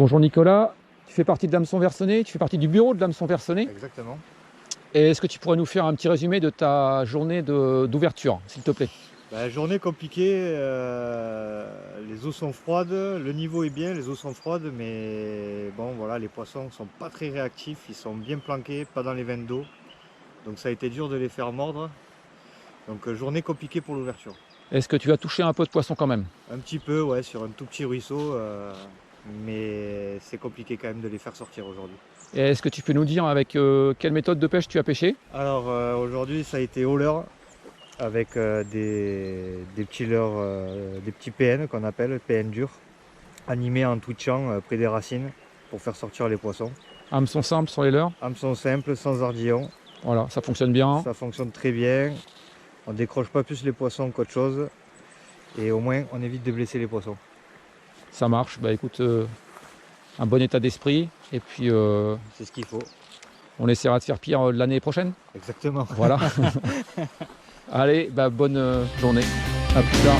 Bonjour Nicolas, tu fais partie de l'Hameçon Verssonnet, tu fais partie du bureau de l'Hameçon Verssonnet. Exactement. Et est-ce que tu pourrais nous faire un petit résumé de ta journée d'ouverture, s'il te plaît? Journée compliquée, les eaux sont froides, le niveau est bien, les eaux sont froides, mais bon voilà, les poissons sont pas très réactifs, ils sont bien planqués, pas dans les veines d'eau. Donc ça a été dur de les faire mordre. Donc journée compliquée pour l'ouverture. Est-ce que tu as touché un peu de poisson quand même? Un petit peu, ouais, sur un tout petit ruisseau, mais c'est compliqué quand même de les faire sortir aujourd'hui. Et est-ce que tu peux nous dire avec quelle méthode de pêche tu as pêché? Alors aujourd'hui ça a été au leurre avec des petits leurres, des petits PN qu'on appelle PN dur, animés en twitchant près des racines pour faire sortir les poissons. Hameçon simple sur les leurres? Hameçon simple, sans ardillon, Voilà, ça fonctionne bien. ça fonctionne très bien. On décroche pas plus les poissons qu'autre chose et au moins on évite de blesser les poissons. Ça marche. Bah écoute, un bon état d'esprit. Et puis C'est ce qu'il faut. on essaiera de faire pire l'année prochaine. Exactement. Voilà. Allez, bah, bonne journée. À plus tard.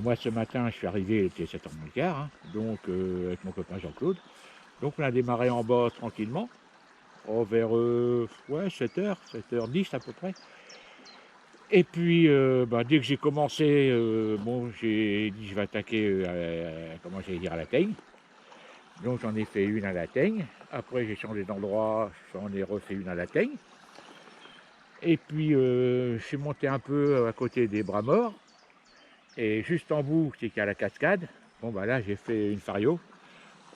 Moi ce matin je suis arrivé, il était 7h moins le quart, hein, donc avec mon copain Jean-Claude. Donc on a démarré en bas tranquillement, vers 7h, 7h10 à peu près. Et puis dès que j'ai commencé, j'ai dit je vais attaquer à la teigne. Donc j'en ai fait une à la teigne. Après j'ai changé d'endroit, j'en ai refait une à la teigne. Et puis je suis monté un peu à côté des bras morts. Et juste en bout, c'est qu'il y a la cascade. Là, j'ai fait une fario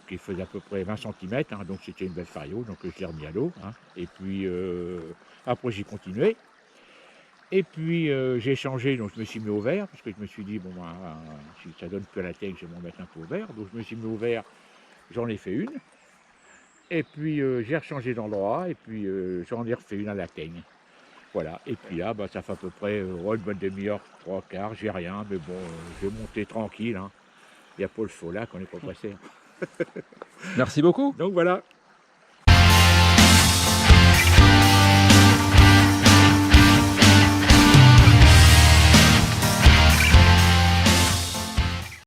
qui faisait à peu près 20 cm, hein, donc c'était une belle fario, donc je l'ai remis à l'eau. Hein. Et puis après, j'ai continué. Et puis j'ai changé, donc je me suis mis au vert, parce que je me suis dit, si ça donne plus à la teigne, je vais m'en mettre un peu au vert. Donc je me suis mis au vert, j'en ai fait une. Et puis j'ai rechangé d'endroit, et puis j'en ai refait une à la teigne. Voilà, et puis là, ça fait à peu près une bonne demi-heure, 3/4, j'ai rien, mais bon, je vais monter tranquille. Hein. Il n'y a pas le faux là qu'on n'est pas passé. Merci beaucoup. Donc voilà.